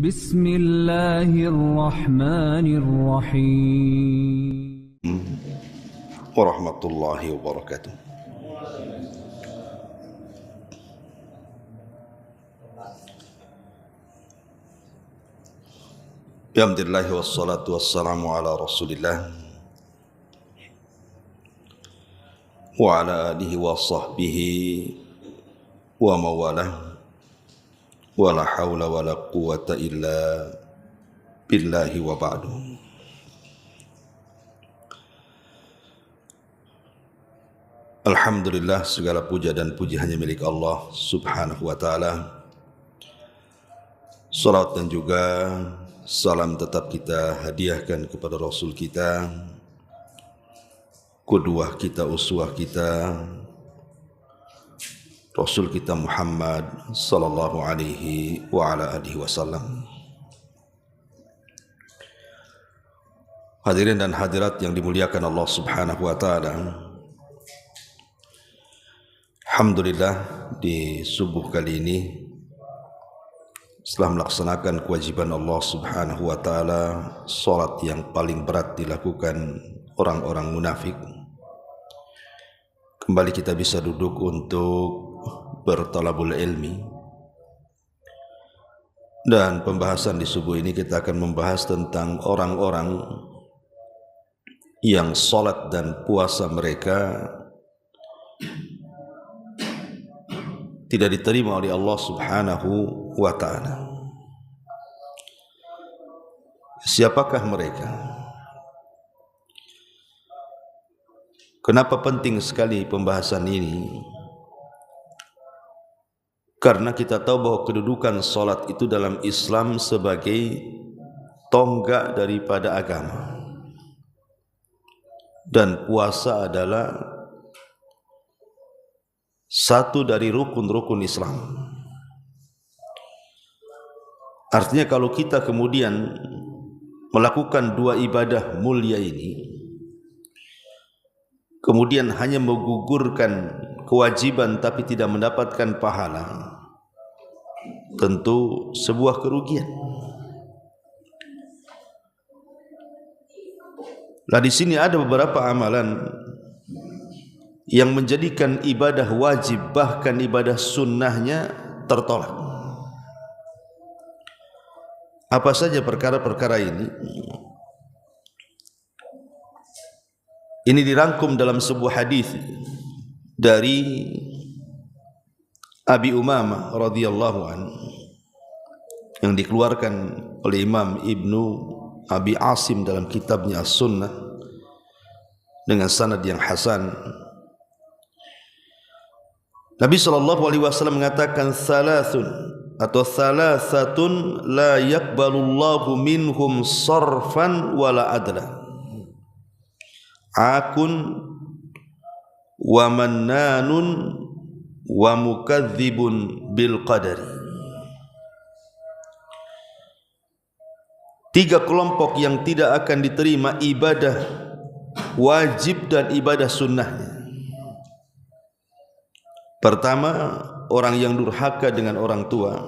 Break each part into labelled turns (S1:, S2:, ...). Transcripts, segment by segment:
S1: Bismillahirrahmanirrahim.
S2: Warahmatullahi wabarakatuh. Alhamdulillah wassalatu wassalamu ala Rasulillah wa ala alihi wa sahbihi wa mawalah. Wala hawla wala quwata illa billahi wa ba'du. Alhamdulillah, segala puja dan puji hanya milik Allah subhanahu wa ta'ala. Salat dan juga salam tetap kita hadiahkan kepada Rasul kita, qudwah kita, uswah kita, Rasul kita Muhammad sallallahu alaihi wa ala alihi wasallam. Hadirin dan hadirat yang dimuliakan Allah subhanahu wa ta'ala, alhamdulillah di subuh kali ini setelah melaksanakan kewajiban Allah subhanahu wa ta'ala, salat yang paling berat dilakukan orang-orang munafik, kembali kita bisa duduk untuk bertalabul ilmi. Dan pembahasan di subuh ini kita akan membahas tentang orang-orang yang salat dan puasa mereka tidak diterima oleh Allah subhanahu wa ta'ala. Siapakah mereka? Kenapa penting sekali pembahasan ini? Karena kita tahu bahwa kedudukan salat itu dalam Islam sebagai tonggak daripada agama, dan puasa adalah satu dari rukun-rukun Islam. Artinya kalau kita kemudian melakukan dua ibadah mulia ini, kemudian hanya menggugurkan kewajiban tapi tidak mendapatkan pahala, tentu sebuah kerugian. Nah, di sini ada beberapa amalan yang menjadikan ibadah wajib, bahkan ibadah sunnahnya tertolak. Apa saja perkara-perkara ini? Ini dirangkum dalam sebuah hadis dari Abi Umamah radhiyallahu anhu yang dikeluarkan oleh Imam Ibnu Abi Asim dalam kitabnya As-Sunnah dengan sanad yang hasan. Nabi SAW mengatakan salasatun la yaqbalullahu minhum sarfan wala adla, akun wa mannanun wa mukadzibun bil qadari. Tiga kelompok yang tidak akan diterima ibadah wajib dan ibadah sunnahnya. Pertama, orang yang durhaka dengan orang tua.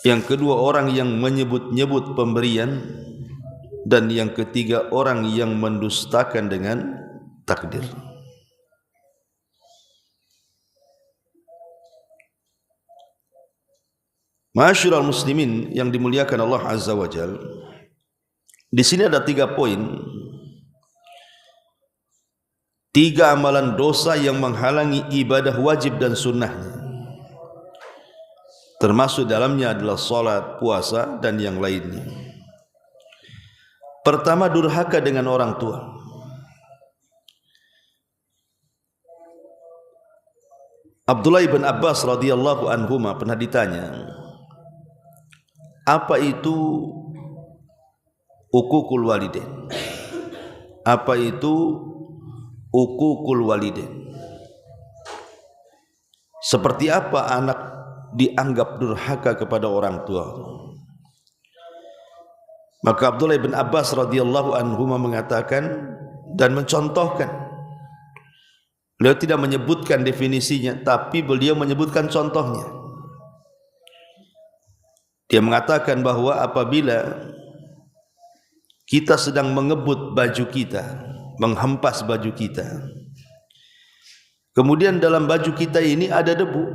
S2: Yang kedua, orang yang menyebut-nyebut pemberian. Dan yang ketiga, orang yang mendustakan dengan takdir. Ma'asyiral muslimin yang dimuliakan Allah Azza wa Jalla, di sini ada 3 poin. 3 amalan dosa yang menghalangi ibadah wajib dan sunnahnya. Termasuk dalamnya adalah salat, puasa, dan yang lainnya. Pertama, durhaka dengan orang tua. Abdullah ibn Abbas radhiyallahu anhuma pernah ditanya, apa itu uququl walidain? Apa itu uququl walidain? Seperti apa anak dianggap durhaka kepada orang tua? Maka Abdullah bin Abbas radhiyallahu anhuma mengatakan dan mencontohkan. Beliau tidak menyebutkan definisinya, tapi beliau menyebutkan contohnya. Dia mengatakan bahwa apabila kita sedang mengebut baju kita, menghempas baju kita, kemudian dalam baju kita ini ada debu,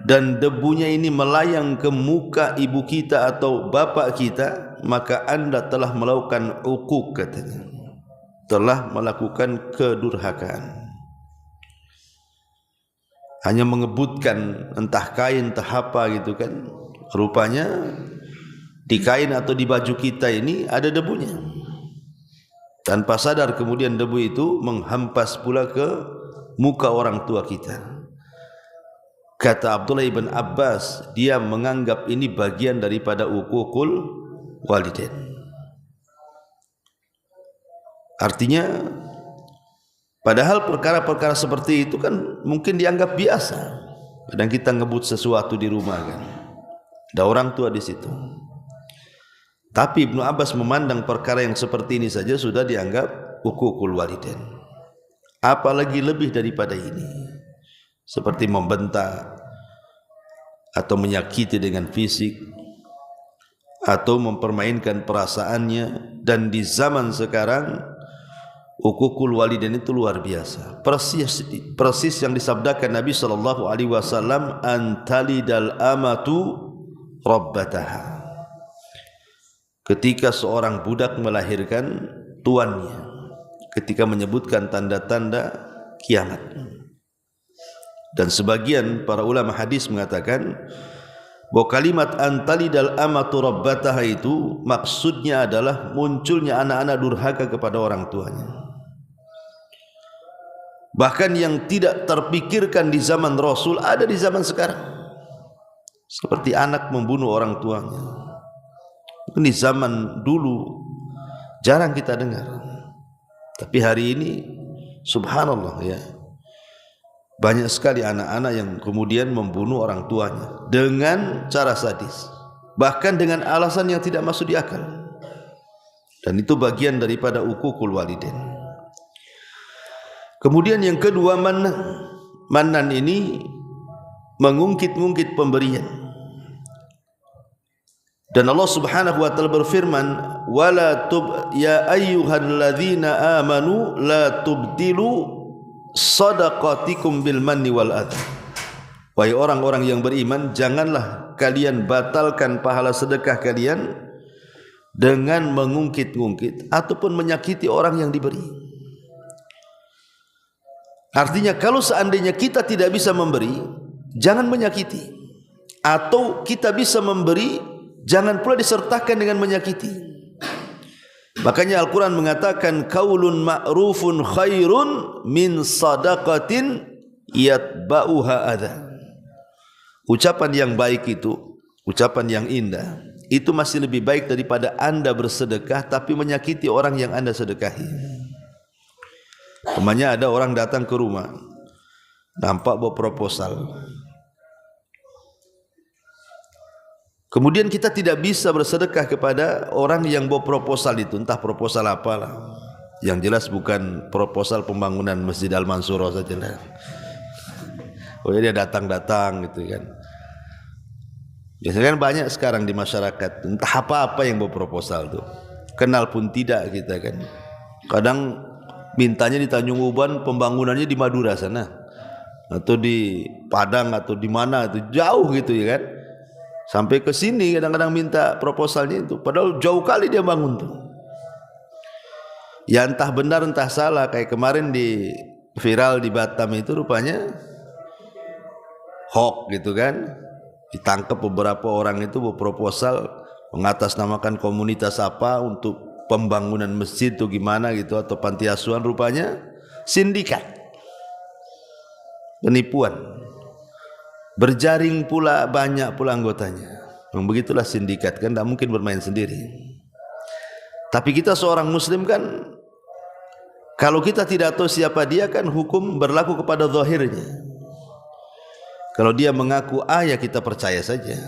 S2: dan debunya ini melayang ke muka ibu kita atau bapak kita, maka anda telah melakukan uquq, katanya, telah melakukan kedurhakaan. Hanya mengebutkan entah kain entah apa gitu kan, rupanya di kain atau di baju kita ini ada debunya. Tanpa sadar kemudian debu itu menghampas pula ke muka orang tua kita. Kata Abdullah ibn Abbas, dia menganggap ini bagian daripada uququl walidain. Artinya padahal perkara-perkara seperti itu kan mungkin dianggap biasa. Kadang kita ngebut sesuatu di rumah kan, ada orang tua di situ. Tapi Ibnu Abbas memandang perkara yang seperti ini saja sudah dianggap uququl walidain. Apalagi lebih daripada ini, seperti membentak atau menyakiti dengan fisik atau mempermainkan perasaannya. Dan di zaman sekarang uququl walidain itu luar biasa. Persis yang disabdakan Nabi SAW, antalidal amatu rabbataha. Ketika seorang budak melahirkan tuannya, ketika menyebutkan tanda-tanda kiamat. Dan sebagian para ulama hadis mengatakan bahwa kalimat antalidal amatu rabbataha itu maksudnya adalah munculnya anak-anak durhaka kepada orang tuanya. Bahkan yang tidak terpikirkan di zaman Rasul ada di zaman sekarang, seperti anak membunuh orang tuanya. Mungkin di zaman dulu jarang kita dengar, tapi hari ini subhanallah ya, banyak sekali anak-anak yang kemudian membunuh orang tuanya dengan cara sadis, bahkan dengan alasan yang tidak masuk di akal. Dan itu bagian daripada uququl walidain. Kemudian yang kedua, manan ini mengungkit-ungkit pemberian. Dan Allah Subhanahu wa taala berfirman, wala tub ya ayyuhalladzina amanu la tubdilu shadaqatikum bil manni wal adha. Wahai orang-orang yang beriman, janganlah kalian batalkan pahala sedekah kalian dengan mengungkit-ungkit ataupun menyakiti orang yang diberi. Artinya kalau seandainya kita tidak bisa memberi, jangan menyakiti. Atau kita bisa memberi, jangan pula disertakan dengan menyakiti. Makanya Al-Quran mengatakan, qaulun ma'rufun khairun min sadaqatin yatba'uha adha. Ucapan yang baik itu, ucapan yang indah, itu masih lebih baik daripada anda bersedekah tapi menyakiti orang yang anda sedekahi. Umpamanya ada orang datang ke rumah, nampak bawa proposal, kemudian kita tidak bisa bersedekah kepada orang yang bawa proposal itu, entah proposal apalah, yang jelas bukan proposal pembangunan Masjid Al-Mansuro saja lah. Oh dia datang-datang gitu kan. Biasanya kan banyak sekarang di masyarakat, entah apa-apa yang bawa proposal tuh, kenal pun tidak kita kan. Kadang mintanya di Tanjung Uban, pembangunannya di Madura sana, atau di Padang, atau di mana itu jauh gitu ya kan. Sampai ke sini kadang-kadang minta proposalnya itu, padahal jauh kali dia bangun tuh. Ya entah benar entah salah, kayak kemarin di viral di Batam itu rupanya hoax gitu kan. Ditangkap beberapa orang itu berproposal mengatasnamakan komunitas apa untuk pembangunan masjid itu gimana gitu, atau panti asuhan, rupanya sindikat penipuan, berjaring pula banyak pula anggotanya. Memang begitulah sindikat kan, tidak mungkin bermain sendiri. Tapi kita seorang muslim kan, kalau kita tidak tahu siapa dia kan hukum berlaku kepada zahirnya. Kalau dia mengaku A ya kita percaya saja.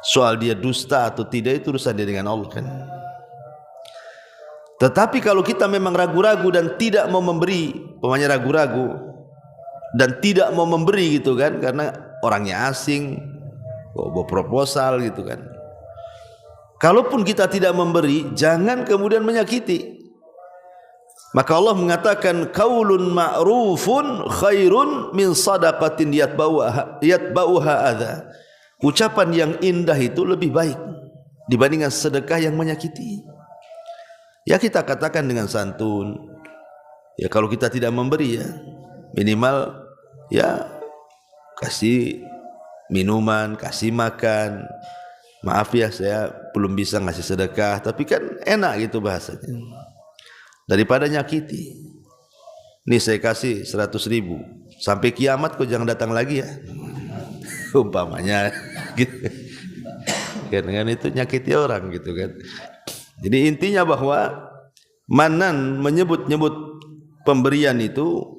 S2: Soal dia dusta atau tidak itu urusan dia dengan Allah kan. Tetapi kalau kita memang ragu-ragu dan tidak mau memberi, pokoknya ragu-ragu dan tidak mau memberi gitu kan, karena orangnya asing, proposal gitu kan. Kalaupun kita tidak memberi, jangan kemudian menyakiti. Maka Allah mengatakan qaulun ma'rufun khairun min sadaqatin yatba'uha adza. Ucapan yang indah itu lebih baik dibandingkan sedekah yang menyakiti. Ya kita katakan dengan santun. Ya kalau kita tidak memberi ya minimal ya kasih minuman, kasih makan. Maaf ya saya belum bisa ngasih sedekah, tapi kan enak gitu bahasanya. Daripada nyakiti. Nih saya kasih 100.000, sampai kiamat kok jangan datang lagi ya. Umpamanya gitu. Kan itu nyakiti orang gitu kan. Jadi intinya bahwa manan menyebut-nyebut pemberian itu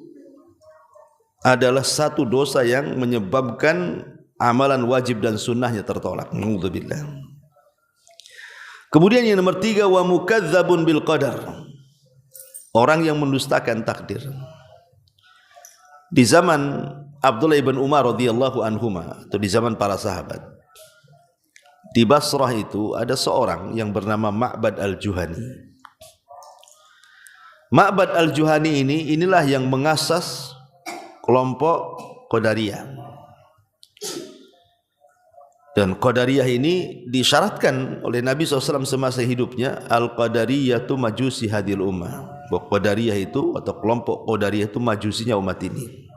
S2: adalah satu dosa yang menyebabkan amalan wajib dan sunnahnya tertolak. Alhamdulillah. Kemudian yang nomor 3, wa mukadzabun bil qadar. Orang yang mendustakan takdir. Di zaman Abdullah ibn Umar radhiyallahu anhuma atau di zaman para sahabat, di Basrah itu ada seorang yang bernama Ma'bad al-Juhani. Ma'bad al-Juhani inilah yang mengasas kelompok Qadariyah. Dan Qadariyah ini disyaratkan oleh Nabi SAW semasa hidupnya, Al-Qadariyatu majusi hadil ummah. Qadariyah itu atau kelompok Qadariyah itu majusinya umat ini.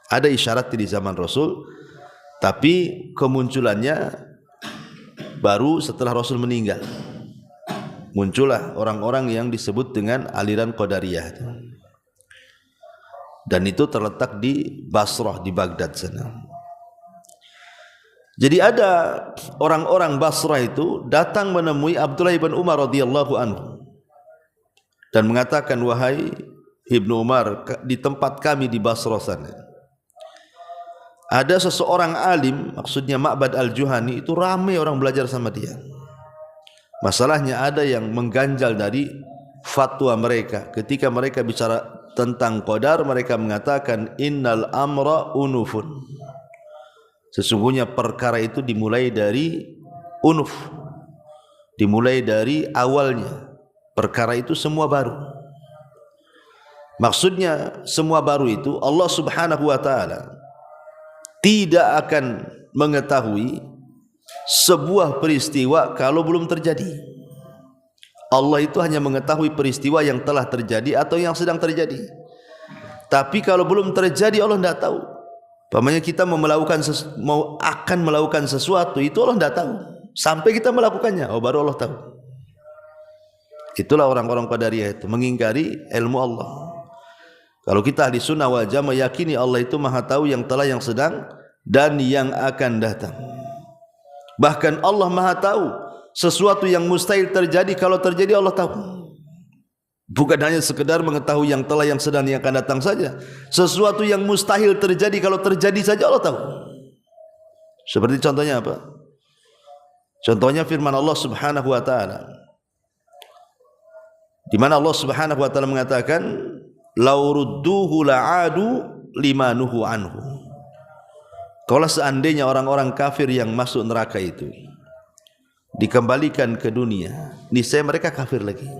S2: Ada isyarat di zaman Rasul, tapi kemunculannya baru setelah Rasul meninggal. Muncullah orang-orang yang disebut dengan aliran Qadariyah. Dan itu terletak di Basrah, di Baghdad sana. Jadi ada orang-orang Basrah itu datang menemui Abdullah ibn Umar radhiyallahu anhu dan mengatakan, wahai Ibnu Umar, di tempat kami di Basrah sana ada seseorang alim, maksudnya Ma'bad al-Juhani, itu ramai orang belajar sama dia. Masalahnya ada yang mengganjal dari fatwa mereka. Ketika mereka bicara tentang qadar, mereka mengatakan innal amra unufun. Sesungguhnya perkara itu dimulai dari unuf, dimulai dari awalnya. Perkara itu semua baru. Maksudnya semua baru itu Allah Subhanahu wa ta'ala tidak akan mengetahui sebuah peristiwa kalau belum terjadi. Allah itu hanya mengetahui peristiwa yang telah terjadi atau yang sedang terjadi. Tapi kalau belum terjadi Allah tidak tahu. Pamannya kita akan melakukan sesuatu itu Allah tidak tahu. Sampai kita melakukannya, oh baru Allah tahu. Itulah orang-orang Qadariyah itu, mengingkari ilmu Allah. Kalau kita ahli sunnah wal jamaah meyakini Allah itu maha tahu yang telah, yang sedang, dan yang akan datang. Bahkan Allah maha tahu sesuatu yang mustahil terjadi, kalau terjadi Allah tahu. Bukan hanya sekedar mengetahui yang telah, yang sedang, yang akan datang saja. Sesuatu yang mustahil terjadi, kalau terjadi saja Allah tahu. Seperti contohnya apa? Contohnya firman Allah Subhanahu wa ta'ala, di mana Allah Subhanahu wa ta'ala mengatakan, "Lau rudduhu la'adu limanuhu anhu." Kalau seandainya orang-orang kafir yang masuk neraka itu dikembalikan ke dunia, niscaya mereka kafir lagi.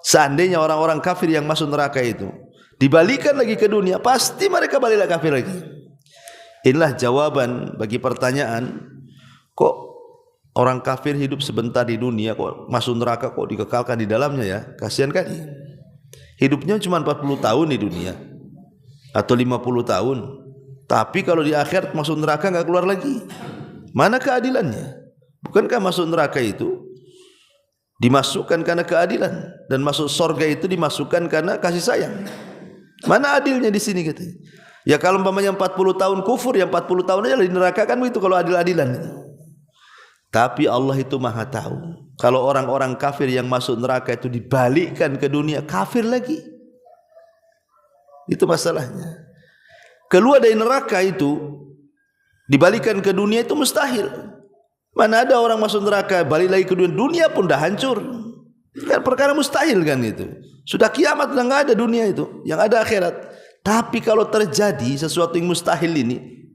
S2: Seandainya orang-orang kafir yang masuk neraka itu dibalikan lagi ke dunia, pasti mereka balik kafir lagi. Inilah jawaban bagi pertanyaan, kok orang kafir hidup sebentar di dunia, kok masuk neraka, kok dikekalkan di dalamnya ya? Kasihan kali. Hidupnya cuma 40 tahun di dunia atau 50 tahun. Tapi kalau di akhirat masuk neraka enggak keluar lagi. Mana keadilannya? Bukankah masuk neraka itu dimasukkan karena keadilan, dan masuk surga itu dimasukkan karena kasih sayang? Mana adilnya di sini katanya? Ya kalau umpamanya 40 tahun kufur, ya 40 tahun aja di neraka, kan begitu kalau adil-adilan. Tapi Allah itu maha tahu. Kalau orang-orang kafir yang masuk neraka itu dibalikkan ke dunia, kafir lagi. Itu masalahnya. Keluar dari neraka itu dibalikkan ke dunia itu mustahil. Mana ada orang masuk neraka balik lagi ke dunia, dunia pun dah hancur. Kan perkara mustahil kan itu. Sudah kiamat, sudah enggak ada dunia itu, yang ada akhirat. Tapi kalau terjadi sesuatu yang mustahil ini,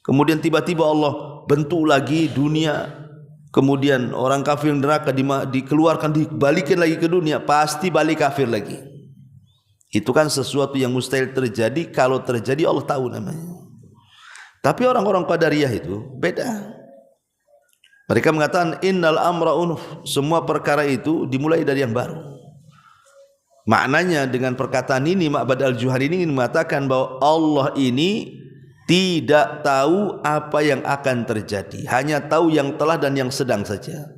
S2: kemudian tiba-tiba Allah bentuk lagi dunia, kemudian orang kafir neraka dikeluarkan, dibalikin lagi ke dunia, pasti balik kafir lagi. Itu kan sesuatu yang mustahil terjadi. Kalau terjadi Allah tahu namanya. Tapi orang-orang Qadariyah itu beda. Mereka mengatakan innal amra unuf, semua perkara itu dimulai dari yang baru. Maknanya dengan perkataan ini Ma'bad al-Juhani ini ingin mengatakan bahwa Allah ini tidak tahu apa yang akan terjadi, hanya tahu yang telah dan yang sedang saja.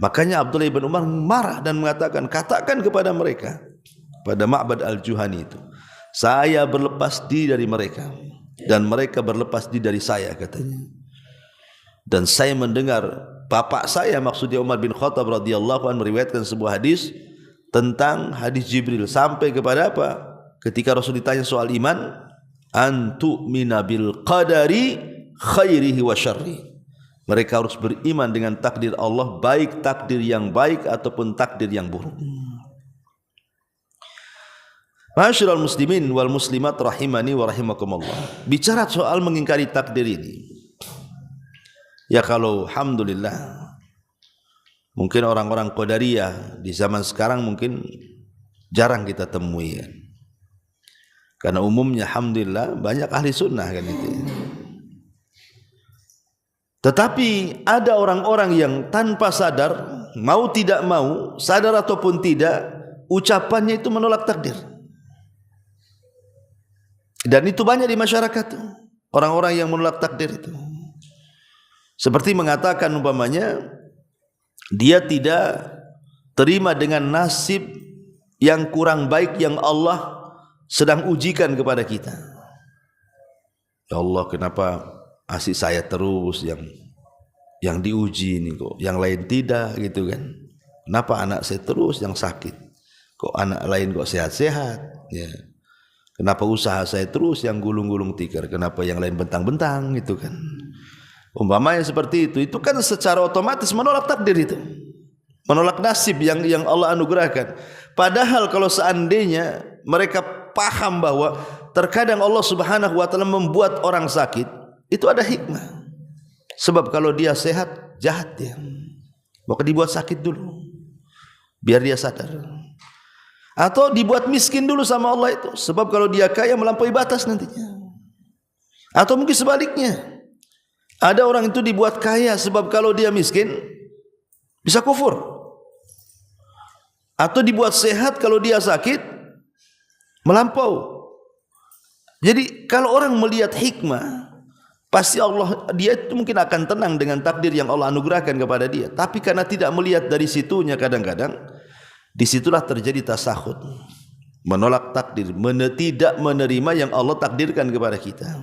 S2: Makanya Abdullah bin Umar marah dan mengatakan, katakan kepada mereka, pada Ma'bad al-Juhani itu, saya berlepas diri dari mereka dan mereka berlepas diri dari saya, katanya. Dan saya mendengar bapak saya, maksudnya Umar bin Khattab radhiyallahu anhu, meriwayatkan sebuah hadis tentang hadis Jibril sampai kepada apa? Ketika Rasul ditanya soal iman, antu'mina bil qadari khairihi wa syarri. Mereka harus beriman dengan takdir Allah, baik takdir yang baik ataupun takdir yang buruk. Ma'asyiral muslimin wal muslimat rahimani wa rahimakumullah. Bicara soal mengingkari takdir ini, ya kalau alhamdulillah mungkin orang-orang Qadariyah di zaman sekarang mungkin jarang kita temui ya. Karena umumnya alhamdulillah banyak ahli sunnah kan itu. Tetapi ada orang-orang yang tanpa sadar, mau tidak mau, sadar ataupun tidak, ucapannya itu menolak takdir. Dan itu banyak di masyarakat, orang-orang yang menolak takdir itu. Seperti mengatakan umpamanya dia tidak terima dengan nasib yang kurang baik yang Allah sedang ujikan kepada kita. Ya Allah, kenapa asik saya terus yang diuji ini kok, yang lain tidak gitu kan? Kenapa anak saya terus yang sakit, kok anak lain kok sehat-sehat? Ya. Kenapa usaha saya terus yang gulung-gulung tikar? Kenapa yang lain bentang-bentang gitu kan? Umpamanya seperti itu kan secara otomatis menolak takdir itu, menolak nasib yang Allah anugerahkan. Padahal kalau seandainya mereka paham bahwa terkadang Allah Subhanahu wa taala membuat orang sakit, itu ada hikmah. Sebab kalau dia sehat, jahat dia, maka dibuat sakit dulu biar dia sadar. Atau dibuat miskin dulu sama Allah itu, sebab kalau dia kaya melampaui batas nantinya. Atau mungkin sebaliknya, ada orang itu dibuat kaya sebab kalau dia miskin bisa kufur. Atau dibuat sehat kalau dia sakit melampau. Jadi kalau orang melihat hikmah, pasti dia itu mungkin akan tenang dengan takdir yang Allah anugerahkan kepada dia. Tapi karena tidak melihat dari situnya, kadang-kadang disitulah terjadi tasahud, menolak takdir, tidak menerima yang Allah takdirkan kepada kita.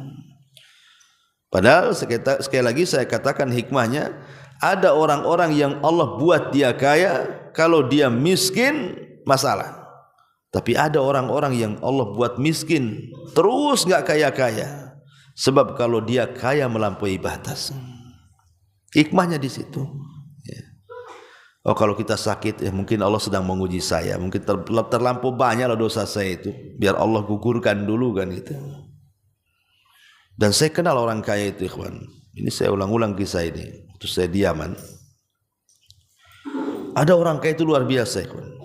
S2: Padahal sekali lagi saya katakan hikmahnya, ada orang-orang yang Allah buat dia kaya, kalau dia miskin masalah. Tapi ada orang-orang yang Allah buat miskin terus gak kaya-kaya, sebab kalau dia kaya melampaui batas. Hikmahnya di situ. Oh, kalau kita sakit, mungkin Allah sedang menguji saya, mungkin terlampau banyaklah dosa saya itu, biar Allah gugurkan dulu kan gitu. Dan saya kenal orang kaya itu, ikhwan. Ini saya ulang-ulang kisah ini. Waktu saya di Yaman, ada orang kaya itu luar biasa, ikhwan.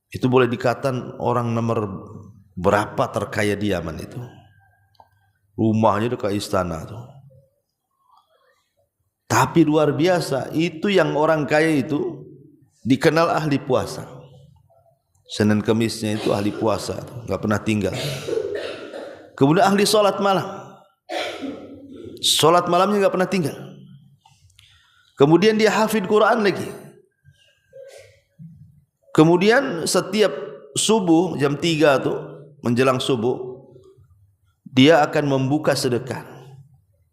S2: Itu boleh dikatakan orang nomor berapa terkaya di Yaman itu. Rumahnya dekat istana tuh. Tapi luar biasa, itu yang orang kaya itu dikenal ahli puasa. Senin Kemisnya itu ahli puasa, nggak pernah tinggal. Kemudian ahli sholat malam. Sholat malamnya nggak pernah tinggal. Kemudian dia hafid Quran lagi. Kemudian setiap subuh jam 3 tuh menjelang subuh, dia akan membuka sedekah.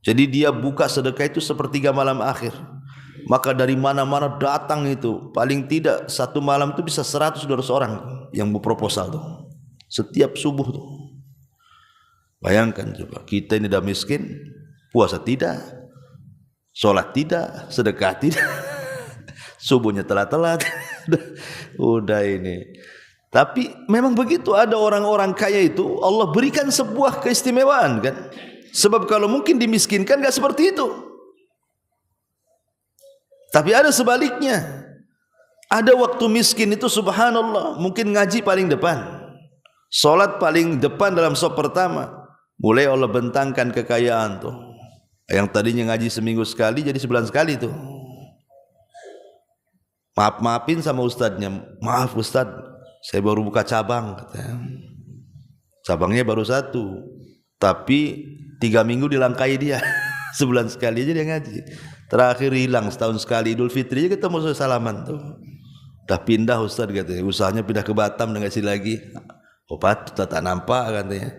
S2: Jadi dia buka sedekah itu sepertiga malam akhir. Maka dari mana-mana datang itu, paling tidak satu malam itu bisa 100-200 orang yang berproposal tuh. Setiap subuh tuh. Bayangkan coba, kita ini udah miskin, puasa tidak, sholat tidak, sedekah tidak, subuhnya telat-telat, udah ini. Tapi memang begitu, ada orang-orang kaya itu Allah berikan sebuah keistimewaan kan. Sebab kalau mungkin dimiskinkan gak seperti itu. Tapi ada sebaliknya. Ada waktu miskin itu subhanallah, mungkin ngaji paling depan, solat paling depan dalam saf pertama. Mulai Allah bentangkan kekayaan tuh. Yang tadinya ngaji seminggu sekali jadi sebulan sekali tuh. Maafin sama ustadznya. Maaf ustadz, saya baru buka cabang, katanya. Cabangnya baru 1, tapi 3 minggu dilangkai dia. Sebulan sekali aja dia ngaji. Terakhir hilang setahun sekali, Idul Fitri aja ketemu salaman tuh. Udah pindah ustadz katanya, usahanya pindah ke Batam dan ngasih lagi. Opat tak nampak katanya.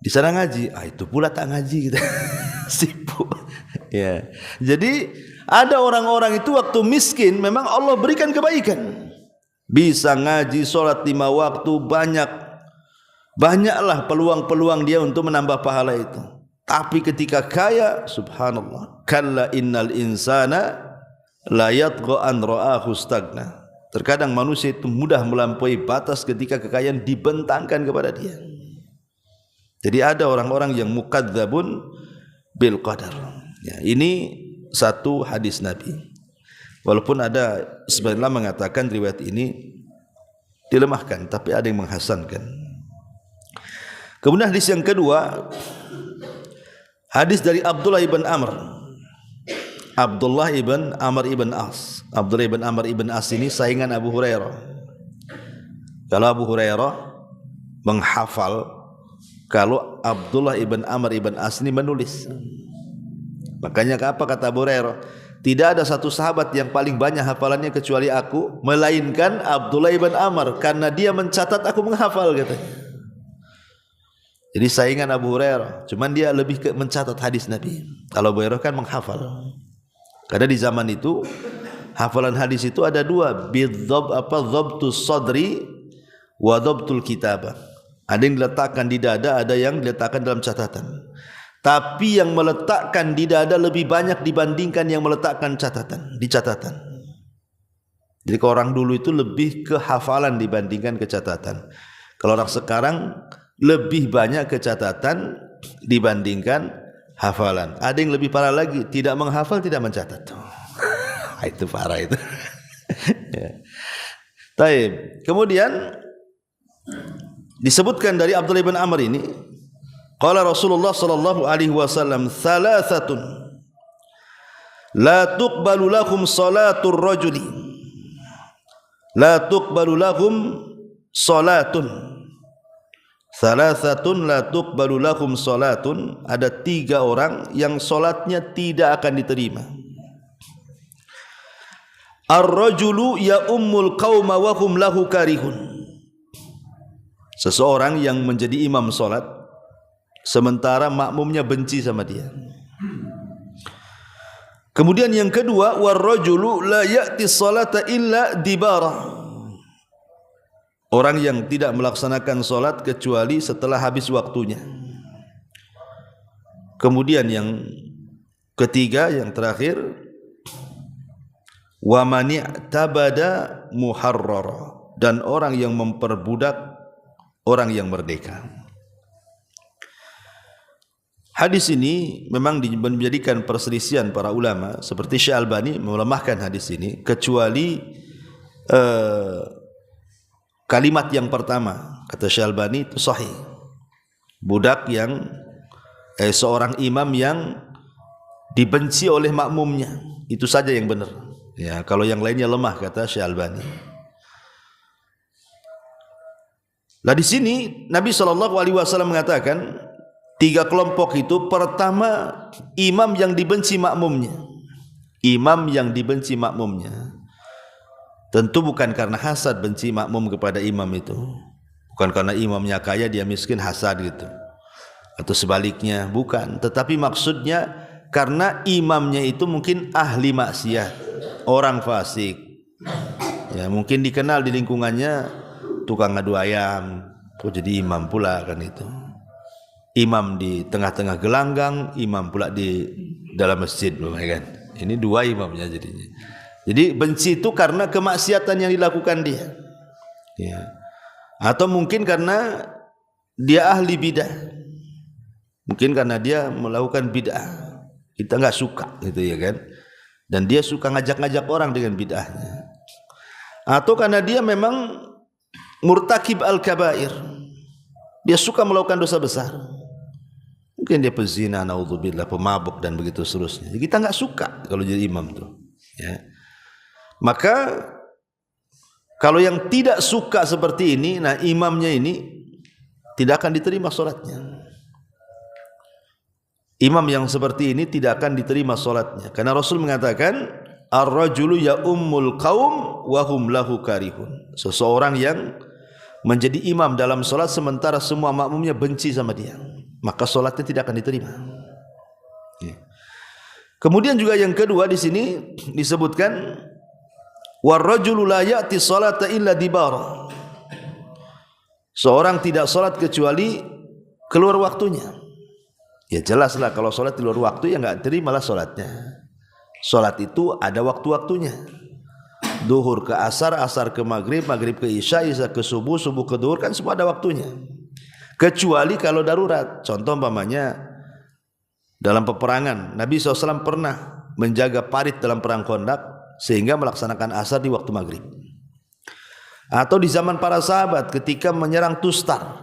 S2: Di sana ngaji, itu pula tak ngaji kita. Sibuk. Ya. Jadi ada orang-orang itu waktu miskin memang Allah berikan kebaikan. Bisa ngaji, sholat 5 waktu, banyaklah peluang-peluang dia untuk menambah pahala itu. Tapi ketika kaya, subhanallah, kalla innal insana la yatgha an ra'ahu stagna. Terkadang manusia itu mudah melampaui batas ketika kekayaan dibentangkan kepada dia. Jadi ada orang-orang yang mukadzabun bil qadar. Ya, ini satu hadis Nabi. Walaupun ada sebagian mengatakan riwayat ini dilemahkan, tapi ada yang menghasankan. Kemudian hadis yang kedua, hadis dari Abdullah ibn Amr. Abdullah ibn Amr ibn As. Abdullah ibn Amr ibn As ini saingan Abu Hurairah. Kalau Abu Hurairah menghafal, kalau Abdullah ibn Amr ibn As ini menulis. Makanya apa kata Abu Hurairah? Tidak ada satu sahabat yang paling banyak hafalannya kecuali aku, melainkan Abdullah ibn Amr, karena dia mencatat, aku menghafal katanya. Jadi saingan Abu Hurairah, cuman dia lebih ke mencatat hadis Nabi. Kalau Abu Hurairah kan menghafal. Karena di zaman itu hafalan hadis itu ada 2, dhabtus sadri wa dhabtul kitabah. Ada yang diletakkan di dada, ada yang diletakkan dalam catatan. Tapi yang meletakkan di dada lebih banyak dibandingkan yang meletakkan di catatan. Jadi orang dulu itu lebih ke hafalan dibandingkan ke catatan. Kalau orang sekarang lebih banyak ke catatan dibandingkan hafalan. Ada yang lebih parah lagi, tidak menghafal, tidak mencatat. Itu parah itu. Ya. Taib. Kemudian disebutkan dari Abdullah bin Amr ini, qala Rasulullah sallallahu alaihi wasallam, "Thalathatun la tuqbalu lahum salatur rajuli." La tuqbalu lahum salatun. Thalathatun la tuqbalu lahum salatun. Ada 3 orang yang solatnya tidak akan diterima. Ar-rajulu ya ummul qauma wa hum lahu karihun. Seseorang yang menjadi imam solat sementara makmumnya benci sama dia. Kemudian yang kedua, war-rajulu la ya'ti salata illa dibara. Orang yang tidak melaksanakan solat kecuali setelah habis waktunya. Kemudian yang ketiga, yang terakhir, wa man i'tabada muharrara, dan orang yang memperbudak orang yang merdeka. Hadis ini memang menjadikan perselisihan para ulama, seperti Syekh Albani melemahkan hadis ini, kecuali kalimat yang pertama, kata Syekh Albani itu sahih. Budak yang seorang imam yang dibenci oleh makmumnya, itu saja yang benar. Ya, kalau yang lainnya lemah, kata Syekh Albani. Nah di sini Nabi SAW mengatakan 3 kelompok itu. Pertama, imam yang dibenci makmumnya. Imam yang dibenci makmumnya. Tentu bukan karena hasad benci makmum kepada imam itu. Bukan karena imamnya kaya dia miskin hasad gitu. Atau sebaliknya, bukan. Tetapi maksudnya karena imamnya itu mungkin ahli maksiat, orang fasik. Ya, mungkin dikenal di lingkungannya tukang ngadu ayam, kok jadi imam pula kan itu. Imam di tengah-tengah gelanggang, imam pula di dalam masjid, kan. Ini 2 imamnya jadinya. Jadi benci itu karena kemaksiatan yang dilakukan dia. Ya. Atau mungkin karena dia ahli bidah. Mungkin karena dia melakukan bid'ah. Kita enggak suka gitu ya kan. dan dia suka ngajak-ngajak orang dengan bid'ahnya, atau karena dia memang murtakib al-kabair, dia suka melakukan dosa besar, mungkin dia pezina, naudzubillah, pemabuk dan begitu seterusnya. Kita nggak suka kalau jadi imam tuh, ya. Maka kalau yang tidak suka seperti ini, nah imamnya ini tidak akan diterima sholatnya. Imam yang seperti ini tidak akan diterima sholatnya, karena Rasul mengatakan ar-rajulu ya ummul qaum wa hum lahu karihun. Seseorang yang menjadi imam dalam sholat sementara semua makmumnya benci sama dia, maka sholatnya tidak akan diterima. Kemudian juga yang kedua di sini disebutkan war-rajulu la ya'ti sholata illa dibara. Seorang tidak sholat kecuali keluar waktunya. Ya jelaslah kalau sholat di luar waktu ya nggak terimalah sholatnya. Sholat itu ada waktu-waktunya. Duhur ke asar, asar ke maghrib, maghrib ke isya, isya ke subuh, subuh ke duhur, kan semua ada waktunya. Kecuali kalau darurat. Contoh umpamanya dalam peperangan, Nabi SAW pernah menjaga parit dalam perang Khandaq sehingga melaksanakan asar di waktu maghrib. Atau di zaman para sahabat ketika menyerang Tustar,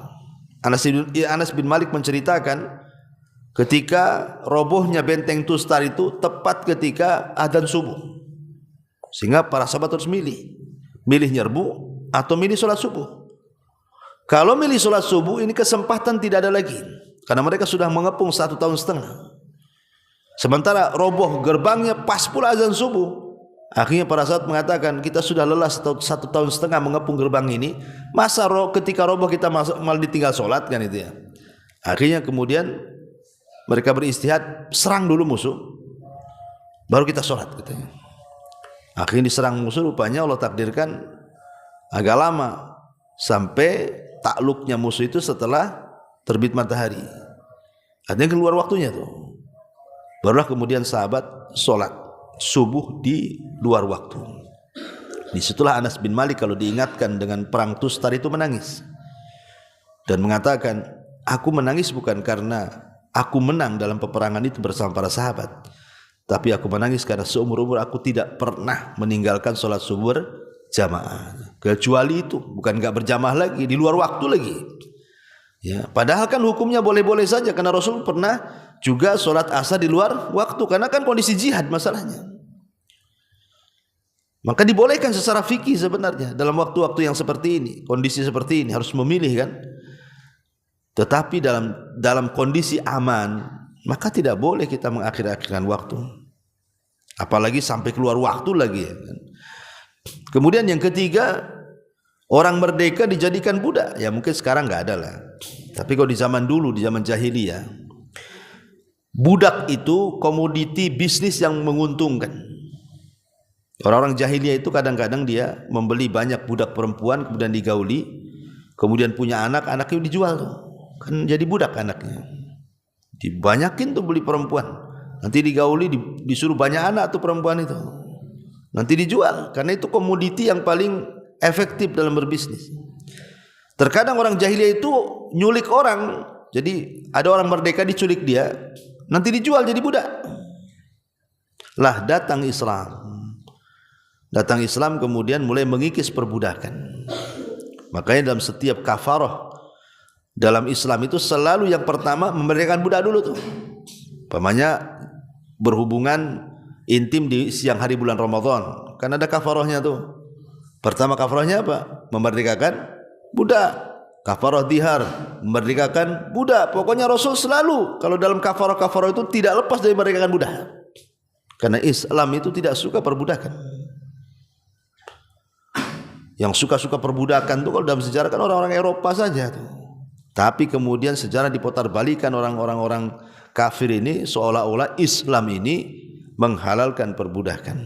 S2: Anas bin Malik menceritakan ketika robohnya benteng Tustar itu tepat ketika adzan subuh, sehingga para sahabat harus milih nyerbu atau milih sholat subuh. Kalau milih sholat subuh ini kesempatan tidak ada lagi, karena mereka sudah mengepung 1,5 tahun. Sementara roboh gerbangnya pas pula azan subuh. Akhirnya para sahabat mengatakan, kita sudah lelah 1,5 tahun mengepung gerbang ini, masa ketika roboh kita masuk malah ditinggal sholat kan itu ya. Akhirnya kemudian mereka beristihad, serang dulu musuh, baru kita sholat katanya. Akhirnya diserang musuh, rupanya Allah takdirkan agak lama, sampai takluknya musuh itu setelah terbit matahari. Artinya keluar waktunya tuh. Barulah kemudian sahabat sholat subuh di luar waktu. Disitulah Anas bin Malik kalau diingatkan dengan perang Tustar itu menangis dan mengatakan, aku menangis bukan karena aku menang dalam peperangan itu bersama para sahabat, tapi aku menangis karena seumur-umur aku tidak pernah meninggalkan sholat subuh jamaah, kecuali itu, bukan gak berjamaah lagi, di luar waktu lagi ya. Padahal kan hukumnya boleh-boleh saja, karena Rasul pernah juga sholat asar di luar waktu, karena kan kondisi jihad masalahnya. Maka dibolehkan secara fikih sebenarnya dalam waktu-waktu yang seperti ini, kondisi seperti ini harus memilih kan. Tetapi dalam kondisi aman, maka tidak boleh kita mengakhir-akhirkan waktu, apalagi sampai keluar waktu lagi ya. Kemudian yang ketiga, orang merdeka dijadikan budak. Ya mungkin sekarang nggak ada lah, tapi kalau di zaman dulu, di zaman jahiliyah, budak itu komoditi bisnis yang menguntungkan. Orang-orang jahiliyah itu kadang-kadang dia membeli banyak budak perempuan, kemudian digauli, kemudian punya anak, anaknya dijual tuh, kan jadi budak anaknya. Dibanyakin tuh beli perempuan, nanti digauli, disuruh banyak anak tuh perempuan itu, nanti dijual, karena itu komoditi yang paling efektif dalam berbisnis. Terkadang orang jahiliyah itu nyulik orang, jadi ada orang merdeka diculik dia, nanti dijual jadi budak. Lah datang Islam kemudian mulai mengikis perbudakan. Makanya dalam setiap kafarah dalam Islam itu selalu yang pertama memerdekakan budak dulu tuh. Umpamanya berhubungan intim di siang hari bulan Ramadan, kan ada kafarahnya tuh. Pertama kafarahnya apa? Memerdekakan budak. Kafarah dihar, memerdekakan budak. Pokoknya Rasul selalu kalau dalam kafarah-kafarah itu tidak lepas dari memerdekakan budak. Karena Islam itu tidak suka perbudakan. Yang suka-suka perbudakan itu kalau dalam sejarah kan orang-orang Eropa saja tuh. Tapi kemudian sejarah diputar-balikan, orang-orang kafir ini seolah-olah Islam ini menghalalkan perbudakan.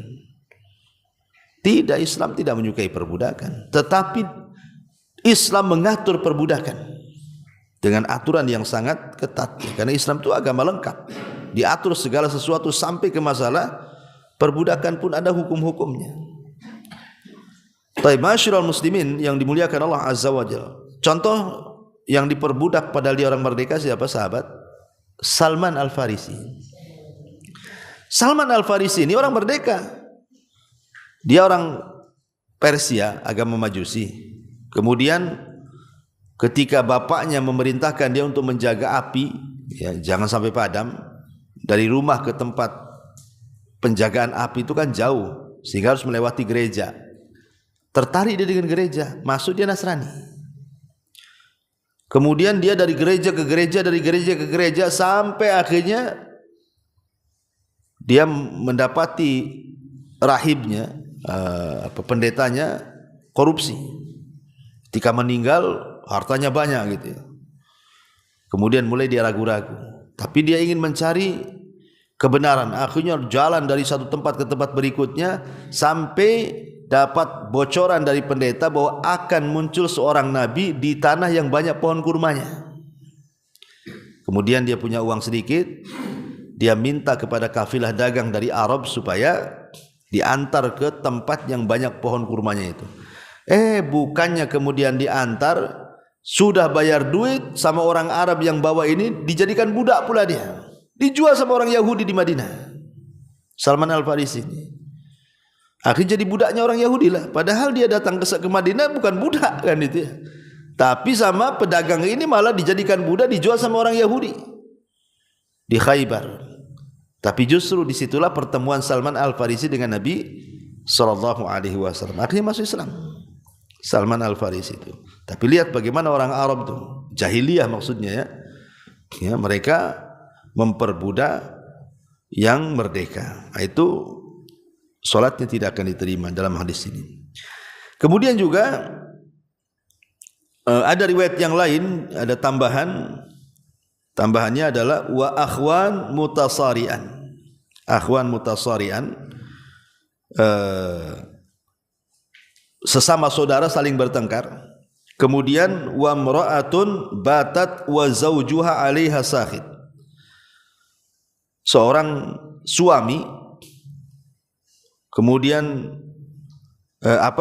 S2: Tidak, Islam tidak menyukai perbudakan, tetapi Islam mengatur perbudakan dengan aturan yang sangat ketat. Karena Islam itu agama lengkap, diatur segala sesuatu sampai ke masalah perbudakan pun ada hukum-hukumnya. Ma'asyiral muslimin yang dimuliakan Allah Azza wa Jalla. Contoh yang diperbudak padahal dia orang merdeka siapa? Sahabat Salman Al-Farisi. Salman Al-Farisi ini orang merdeka. Dia orang Persia, agama Majusi. Kemudian ketika bapaknya memerintahkan dia untuk menjaga api, ya, jangan sampai padam, dari rumah ke tempat penjagaan api itu kan jauh, sehingga harus melewati gereja. Tertarik dia dengan gereja, masuk dia Nasrani. Kemudian dia dari gereja ke gereja, dari gereja ke gereja, sampai akhirnya dia mendapati rahibnya, pendetanya korupsi. Ketika meninggal hartanya banyak gitu ya. Kemudian mulai dia ragu-ragu, tapi dia ingin mencari kebenaran. Akhirnya jalan dari satu tempat ke tempat berikutnya sampai dapat bocoran dari pendeta bahwa akan muncul seorang nabi di tanah yang banyak pohon kurmanya. Kemudian dia punya uang sedikit, dia minta kepada kafilah dagang dari Arab supaya diantar ke tempat yang banyak pohon kurmanya itu. Bukannya kemudian diantar, sudah bayar duit sama orang Arab yang bawa ini, dijadikan budak pula dia, dijual sama orang Yahudi di Madinah. Salman Al-Farisi ini akhirnya jadi budaknya orang Yahudi lah. Padahal dia datang ke Madinah bukan budak kan itu ya. Tapi sama pedagang ini malah dijadikan budak, dijual sama orang Yahudi di Khaybar. Tapi justru disitulah pertemuan Salman Al-Farisi dengan Nabi SAW. Akhirnya masuk Islam Salman Al-Farisi itu. Tapi lihat bagaimana orang Arab itu, jahiliyah maksudnya ya, mereka memperbudak yang merdeka. Itu solatnya tidak akan diterima dalam hadis ini. Kemudian juga ada riwayat yang lain, ada tambahannya adalah wa akhwan mutasarian. Akhwan mutasarian, sesama saudara saling bertengkar. Kemudian wa mra'atun batat wa zawjuha 'alaiha sakhid. Seorang suami, kemudian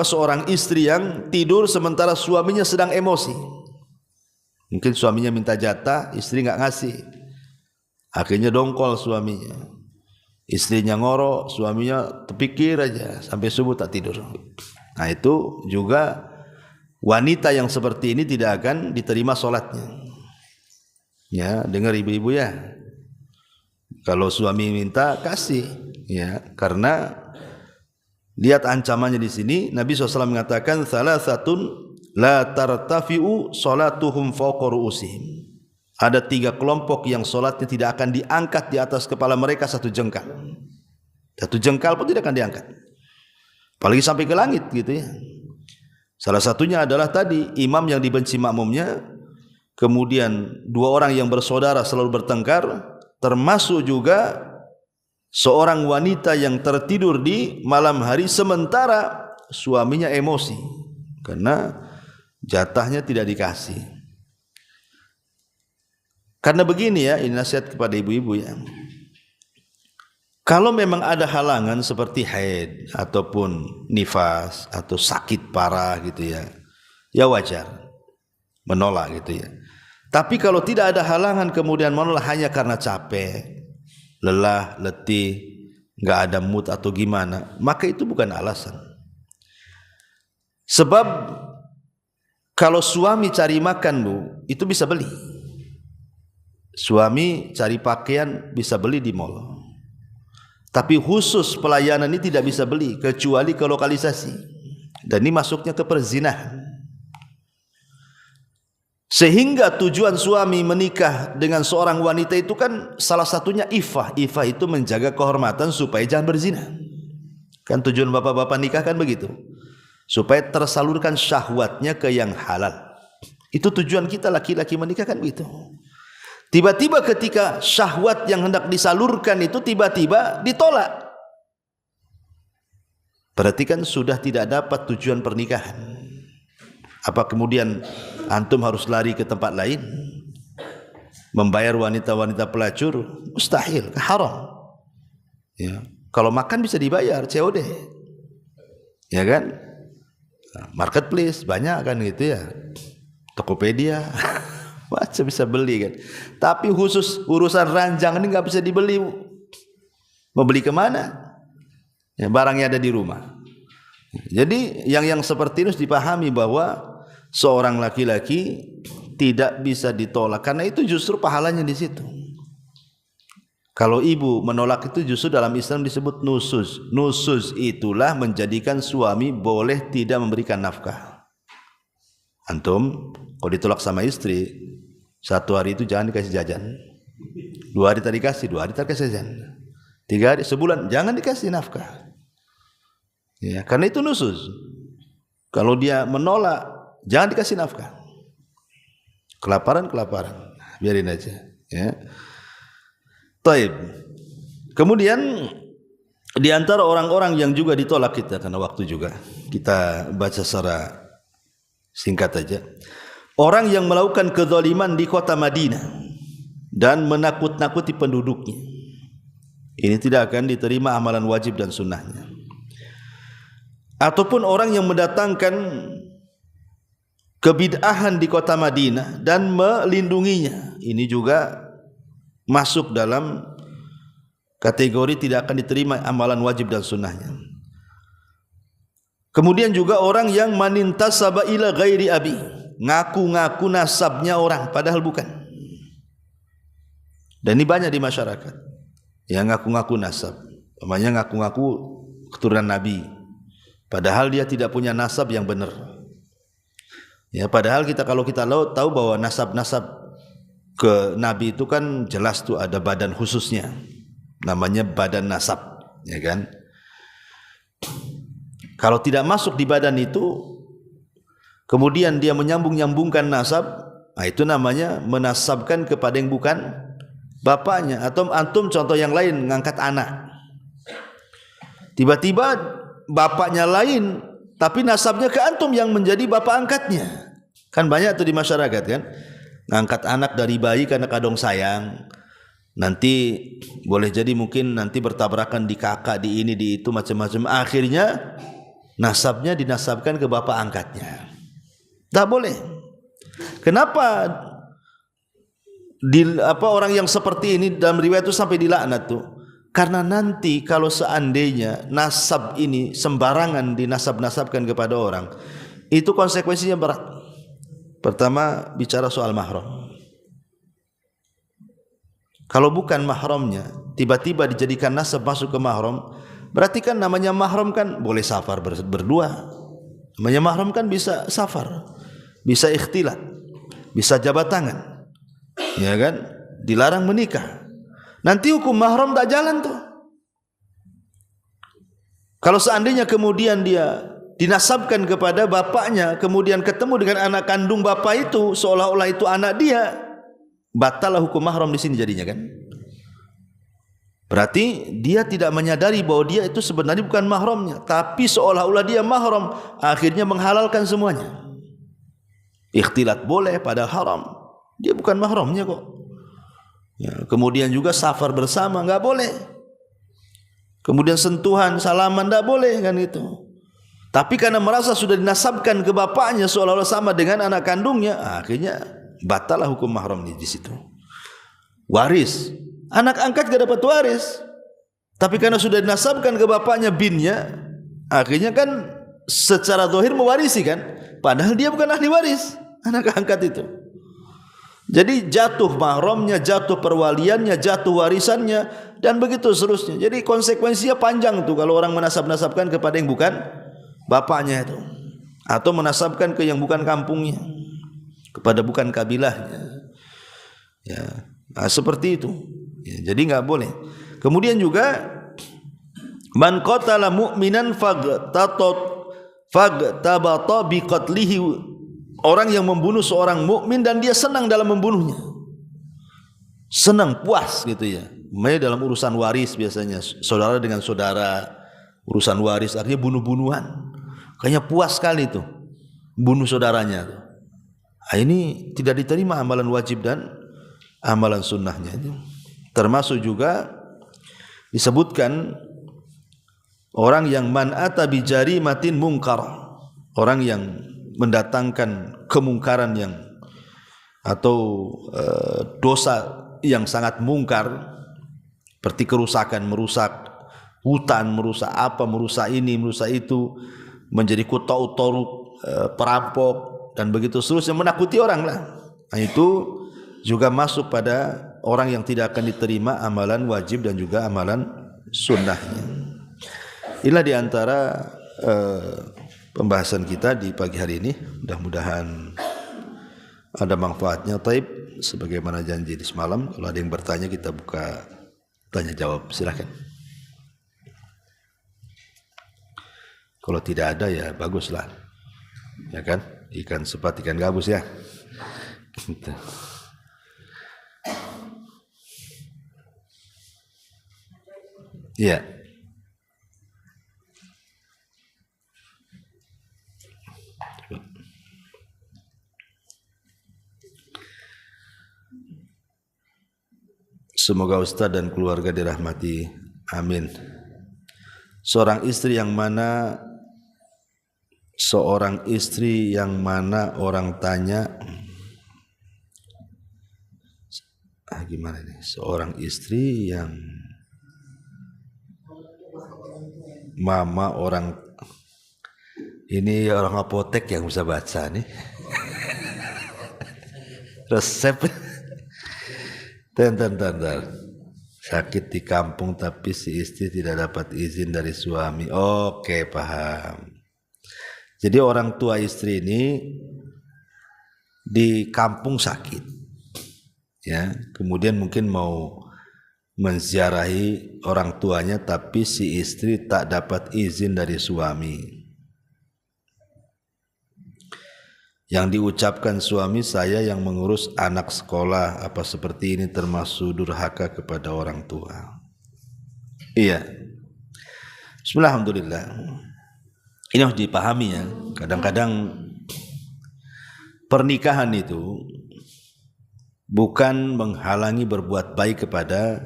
S2: seorang istri yang tidur sementara suaminya sedang emosi. Mungkin suaminya minta jatah, istri enggak ngasih. Akhirnya dongkol suaminya. Istrinya ngorok, suaminya terpikir aja sampai subuh tak tidur. Nah, itu juga wanita yang seperti ini tidak akan diterima solatnya. Ya, dengar ibu-ibu ya. Kalau suami minta kasih, ya, karena lihat ancamannya di sini. Nabi SAW mengatakan salasatun la tartafi'u salatuhum fawqa ru'usihim. Ada 3 kelompok yang solatnya tidak akan diangkat di atas kepala mereka satu jengkal. Satu jengkal pun tidak akan diangkat, apalagi sampai ke langit gitu ya. Salah satunya adalah tadi imam yang dibenci makmumnya, kemudian 2 orang yang bersaudara selalu bertengkar, termasuk juga seorang wanita yang tertidur di malam hari sementara suaminya emosi karena jatahnya tidak dikasih. Karena begini ya, ini nasihat kepada ibu-ibu ya. Kalau memang ada halangan seperti haid ataupun nifas atau sakit parah gitu ya, ya wajar menolak gitu ya. Tapi kalau tidak ada halangan kemudian menolak hanya karena capek, lelah, letih, enggak ada mood atau gimana, maka itu bukan alasan. Sebab kalau suami cari makan Bu, itu bisa beli. Suami cari pakaian bisa beli di mall. Tapi khusus pelayanan ini tidak bisa beli kecuali ke lokalisasi. Dan ini masuknya ke perzinahan. Sehingga tujuan suami menikah dengan seorang wanita itu kan salah satunya ifah. Ifah itu menjaga kehormatan supaya jangan berzina. Kan tujuan bapak-bapak nikah kan begitu. Supaya tersalurkan syahwatnya ke yang halal. Itu tujuan kita laki-laki menikah kan begitu. Tiba-tiba ketika syahwat yang hendak disalurkan itu tiba-tiba ditolak, berarti kan sudah tidak dapat tujuan pernikahan. Apa kemudian antum harus lari ke tempat lain, membayar wanita-wanita pelacur? Mustahil, haram. Ya, kalau makan bisa dibayar COD, ya kan? Marketplace banyak kan gitu ya, Tokopedia. Macam bisa beli kan. Tapi khusus urusan ranjang ini nggak bisa dibeli. Mau beli kemana? Ya, barangnya ada di rumah. Jadi yang seperti ini harus dipahami bahwa seorang laki-laki tidak bisa ditolak karena itu justru pahalanya di situ. Kalau ibu menolak itu justru dalam Islam disebut nusus. Nusus itulah menjadikan suami boleh tidak memberikan nafkah. Antum kalau ditolak sama istri, 1 hari itu jangan dikasih jajan. 2 hari tadi kasih, 2 hari tadi kasih jajan. 3 hari, sebulan jangan dikasih nafkah. Ya, karena itu nusus. Kalau dia menolak, jangan dikasih nafkah. Kelaparan, biarin aja. Ya. Taib. Kemudian di antara orang-orang yang juga ditolak kita karena waktu juga kita baca secara singkat aja. Orang yang melakukan kezaliman di kota Madinah dan menakut-nakuti penduduknya. Ini tidak akan diterima amalan wajib dan sunnahnya. Ataupun orang yang mendatangkan kebid'ahan di kota Madinah dan melindunginya. Ini juga masuk dalam kategori tidak akan diterima amalan wajib dan sunnahnya. Kemudian juga orang yang manintasaba ila ghairi abi, ngaku-ngaku nasabnya orang padahal bukan. Dan ini banyak di masyarakat yang ngaku-ngaku nasab, namanya ngaku-ngaku keturunan Nabi padahal dia tidak punya nasab yang benar. Ya, padahal kalau kita tahu bahwa nasab-nasab ke Nabi itu kan jelas tuh ada badan khususnya, namanya badan nasab, ya kan? Kalau tidak masuk di badan itu, kemudian dia menyambung-nyambungkan nasab, nah itu namanya menasabkan kepada yang bukan bapaknya. Atau antum contoh yang lain, ngangkat anak, tiba-tiba bapaknya lain, tapi nasabnya ke antum yang menjadi bapak angkatnya. Kan banyak tuh di masyarakat kan, ngangkat anak dari bayi karena kadong sayang, nanti boleh jadi mungkin nanti bertabrakan di kakak, di ini, di itu, macam-macam. Akhirnya nasabnya dinasabkan ke bapak angkatnya. Tak boleh. Kenapa orang yang seperti ini dalam riwayat itu sampai dilaknat tuh? Karena nanti kalau seandainya nasab ini sembarangan dinasab-nasabkan kepada orang, itu konsekuensinya berat. Pertama bicara soal mahram. Kalau bukan mahramnya, tiba-tiba dijadikan nasab masuk ke mahram, berarti kan namanya mahram kan boleh safar berdua. Namanya mahram kan bisa safar, bisa ikhtilat, bisa jabat tangan, ya kan? Dilarang menikah. Nanti hukum mahram tak jalan tuh. Kalau seandainya kemudian dia dinasabkan kepada bapaknya, kemudian ketemu dengan anak kandung bapak itu, seolah-olah itu anak dia, batallah hukum mahram di sini jadinya kan. Berarti dia tidak menyadari bahwa dia itu sebenarnya bukan mahramnya, tapi seolah-olah dia mahram, akhirnya menghalalkan semuanya. Ikhtilat boleh padahal haram, dia bukan mahramnya kok. Ya, kemudian juga safar bersama enggak boleh. Kemudian sentuhan, salaman enggak boleh kan itu. Tapi karena merasa sudah dinasabkan ke bapaknya seolah-olah sama dengan anak kandungnya, akhirnya batallah hukum mahram di situ. Waris, anak angkat gak dapat waris. Tapi karena sudah dinasabkan ke bapaknya binnya, akhirnya kan secara zahir mewarisi kan, padahal dia bukan ahli waris, anak angkat itu. Jadi jatuh mahramnya, jatuh perwaliannya, jatuh warisannya, dan begitu seterusnya. Jadi konsekuensinya panjang tuh kalau orang menasab-nasabkan kepada yang bukan bapaknya itu, atau menasabkan ke yang bukan kampungnya, kepada bukan kabilahnya. Ya, nah, seperti itu. Ya, jadi enggak boleh. Kemudian juga man qatala mu'minan fagtabata biqatlihi, orang yang membunuh seorang mukmin dan dia senang dalam membunuhnya. Senang, puas gitu ya. Makanya dalam urusan waris biasanya saudara dengan saudara, urusan waris akhirnya bunuh-bunuhan. Kayaknya puas sekali tuh bunuh saudaranya tuh. Nah, ini tidak diterima amalan wajib dan amalan sunnahnya itu. Termasuk juga disebutkan orang yang man ata bi jarimatin mungkar, orang yang mendatangkan kemungkaran yang atau dosa yang sangat mungkar, seperti kerusakan, merusak hutan, merusak apa, merusak ini, merusak itu, menjadi kota utoruk, perampok dan begitu seterusnya, menakuti orang lah. Nah, itu juga masuk pada orang yang tidak akan diterima amalan wajib dan juga amalan sunnahnya. Inilah diantara pembahasan kita di pagi hari ini. Mudah-mudahan ada manfaatnya. Taib, sebagaimana janji di semalam, kalau ada yang bertanya kita buka tanya jawab, silakan. Kalau tidak ada ya baguslah, ya kan? Ikan sepat ikan gabus ya. Gitu. Iya. Semoga Ustaz dan keluarga dirahmati. Amin. Seorang istri yang mana orang tanya, gimana nih? Seorang istri yang mama orang, ini orang apotek yang bisa baca nih. Resep. Tentar. Sakit di kampung tapi si istri tidak dapat izin dari suami. Oke, paham. Jadi orang tua istri ini di kampung sakit, ya. Kemudian mungkin mau menziarahi orang tuanya, tapi si istri tak dapat izin dari suami. Yang diucapkan suami, saya yang mengurus anak sekolah, apa seperti ini termasuk durhaka kepada orang tua? Iya. Bismillahirrahmanirrahim. Ini harus dipahami ya. Kadang-kadang pernikahan itu bukan menghalangi berbuat baik kepada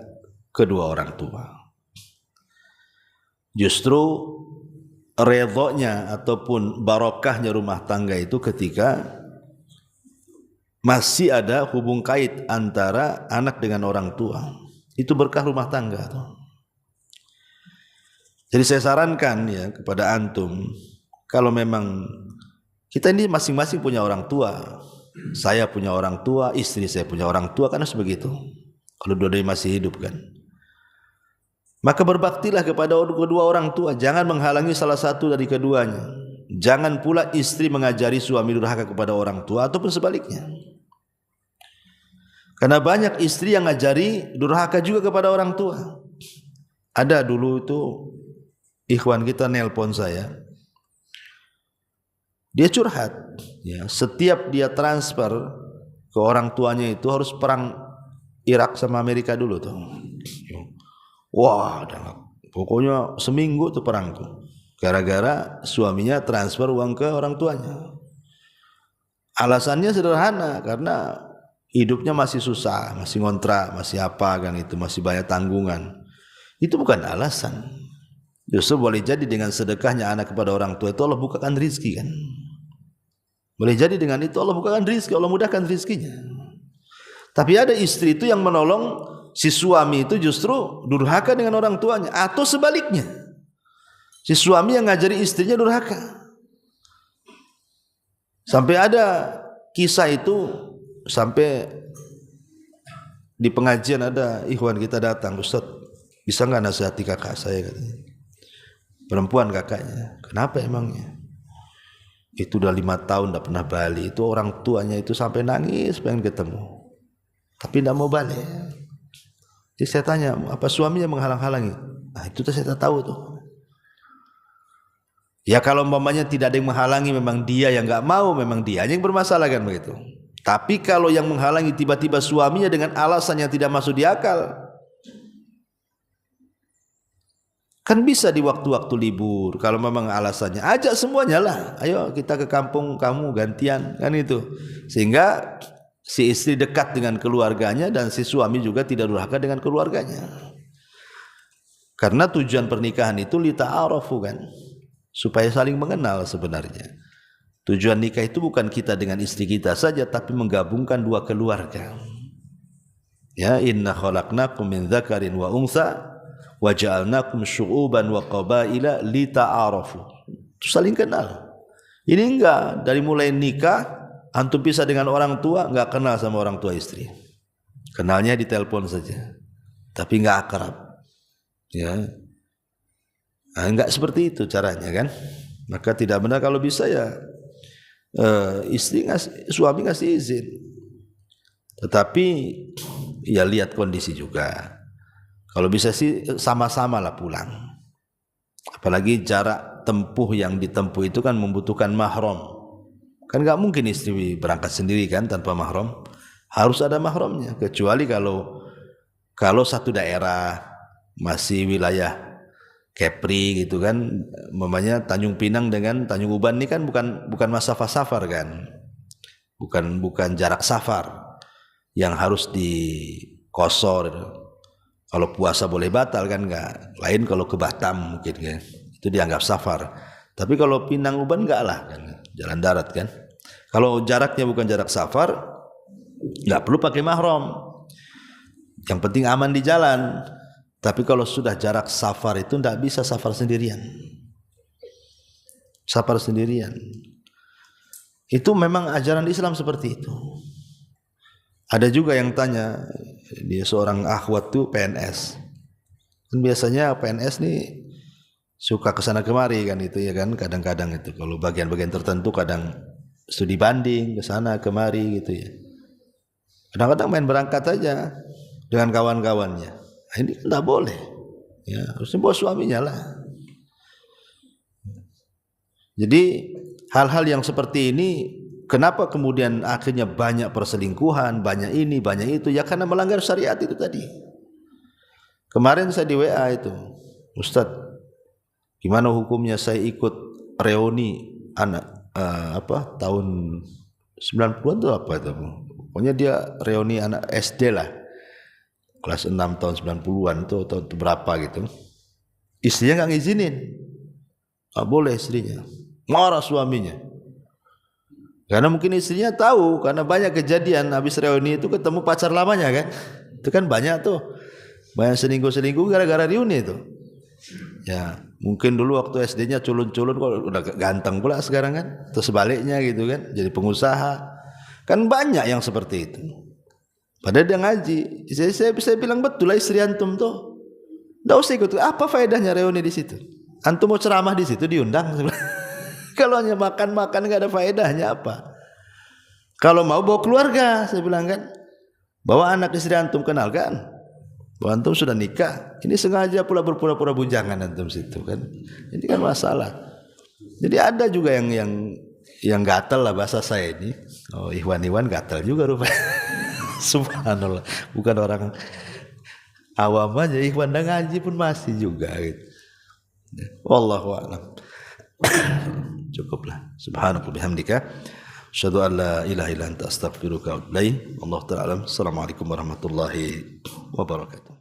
S2: kedua orang tua. Justru redhonya ataupun barokahnya rumah tangga itu ketika masih ada hubung kait antara anak dengan orang tua. Itu berkah rumah tangga tuh. Jadi saya sarankan ya kepada antum, kalau memang kita ini masing-masing punya orang tua, saya punya orang tua, istri saya punya orang tua, kan harus begitu. Kalau dua-duanya masih hidup kan. Maka berbaktilah kepada kedua orang tua, jangan menghalangi salah satu dari keduanya. Jangan pula istri mengajari suami durhaka kepada orang tua ataupun sebaliknya. Karena banyak istri yang ngajari durhaka juga kepada orang tua. Ada dulu itu ikhwan kita nelpon saya. Dia curhat, ya, setiap dia transfer ke orang tuanya itu harus perang Irak sama Amerika dulu tuh. Wah, pokoknya seminggu tuh perang tuh. Gara-gara suaminya transfer uang ke orang tuanya. Alasannya sederhana, karena hidupnya masih susah, masih ngontrak, masih apa kan itu, masih banyak tanggungan. Itu bukan alasan. Justru boleh jadi dengan sedekahnya anak kepada orang tua itu Allah bukakan rizki kan. Boleh jadi dengan itu Allah bukakan rizki, Allah mudahkan rizkinya. Tapi ada istri itu yang menolong si suami itu justru durhaka dengan orang tuanya, atau sebaliknya, si suami yang ngajari istrinya durhaka. Sampai ada kisah itu, sampai di pengajian ada ikhwan kita datang, Ustaz, bisa nggak nasihati kakak saya, katanya. Perempuan kakaknya, kenapa emangnya? Itu udah 5 tahun tidak pernah balik. Itu orang tuanya itu sampai nangis pengen ketemu, tapi tidak mau balik. Jadi saya tanya, apa suaminya menghalang-halangi? Nah itu saya tak tahu tuh. Ya kalau umpamanya tidak ada yang menghalangi, memang dia yang nggak mau, memang dia yang bermasalah kan begitu. Tapi kalau yang menghalangi tiba-tiba suaminya dengan alasan yang tidak masuk di akal, kan bisa di waktu-waktu libur. Kalau memang alasannya, ajak semuanya lah. Ayo kita ke kampung kamu gantian kan itu. Sehingga si istri dekat dengan keluarganya dan si suami juga tidak durhaka dengan keluarganya. Karena tujuan pernikahan itu lita'arafu kan, supaya saling mengenal sebenarnya. Tujuan nikah itu bukan kita dengan istri kita saja, tapi menggabungkan dua keluarga. Ya, inna khalaqnakum min dzakarin wa untha wa ja'alnakum syu'uban wa qabaila lita'arafu. Saling kenal. Ini enggak dari mulai nikah antum pisah dengan orang tua enggak kenal sama orang tua istri. Kenalnya di telepon saja. Tapi enggak akrab. Ya. Nah, enggak seperti itu caranya kan? Maka tidak benar kalau bisa ya suami ngasih izin. Tetapi ya lihat kondisi juga. Kalau bisa sih sama-sama lah pulang. Apalagi jarak tempuh yang ditempuh itu kan membutuhkan mahram. Kan nggak mungkin istri berangkat sendiri kan tanpa mahram. Harus ada mahramnya. Kecuali kalau satu daerah masih wilayah Kepri gitu kan, mamanya Tanjung Pinang dengan Tanjung Uban ini kan bukan masafah safar kan, bukan jarak safar yang harus dikosor. Kalau puasa boleh batal kan nggak, lain kalau ke Batam mungkin kan, itu dianggap safar. Tapi kalau Pinang Uban nggak lah kan, jalan darat kan. Kalau jaraknya bukan jarak safar, nggak perlu pakai mahram. Yang penting aman di jalan. Tapi kalau sudah jarak safar itu tidak bisa safar sendirian. Safar sendirian. Itu memang ajaran Islam seperti itu. Ada juga yang tanya, dia seorang akhwat tuh PNS. Dan biasanya PNS nih suka kesana kemari kan itu ya kan, kadang-kadang itu kalau bagian-bagian tertentu kadang studi banding kesana kemari gitu ya. Kadang-kadang main berangkat aja dengan kawan-kawannya. Ini tidak boleh, ya harusnya bawa suaminya lah. Jadi hal-hal yang seperti ini, kenapa kemudian akhirnya banyak perselingkuhan, banyak ini, banyak itu? Ya karena melanggar syariat itu tadi. Kemarin saya di WA itu, Ustadz, gimana hukumnya saya ikut reuni anak tahun 90-an itu apa itu? Pokoknya dia reuni anak SD lah. Kelas 6 tahun 90-an itu atau berapa gitu. Istrinya nggak ngizinin. Nggak boleh istrinya. Marah suaminya. Karena mungkin istrinya tahu, karena banyak kejadian habis reuni itu ketemu pacar lamanya kan. Itu kan banyak tuh. Banyak selingkuh-selingkuh gara-gara reuni itu. Ya, mungkin dulu waktu SD-nya culun-culun kok udah ganteng pula sekarang kan. Atau sebaliknya gitu kan, jadi pengusaha. Kan banyak yang seperti itu. Padahal dia ngaji. Saya bilang betul lah istri antum tuh. Nggak usah ikut. Apa faedahnya reuni di situ? Antum mau ceramah di situ diundang. Kalau hanya makan-makan nggak ada faedahnya apa? Kalau mau bawa keluarga, saya bilang kan. Bawa anak istri antum, kenal kan? Bahwa antum sudah nikah. Ini sengaja pula berpura-pura bujangan antum situ kan. Ini kan masalah. Jadi ada juga yang gatal lah bahasa saya ini. Oh, Ikhwan gatal juga rupanya. Subhanallah, bukan orang awam aja, ikhwan dan ngaji pun masih juga gitu. Wallahu a'lam. Cukuplah. Subhanallah bihamdika, asyhadu an la ilaha illa anta astaghfiruka wa atubu ilaik. Wallahu ta'ala alam. Assalamualaikum warahmatullahi wabarakatuh.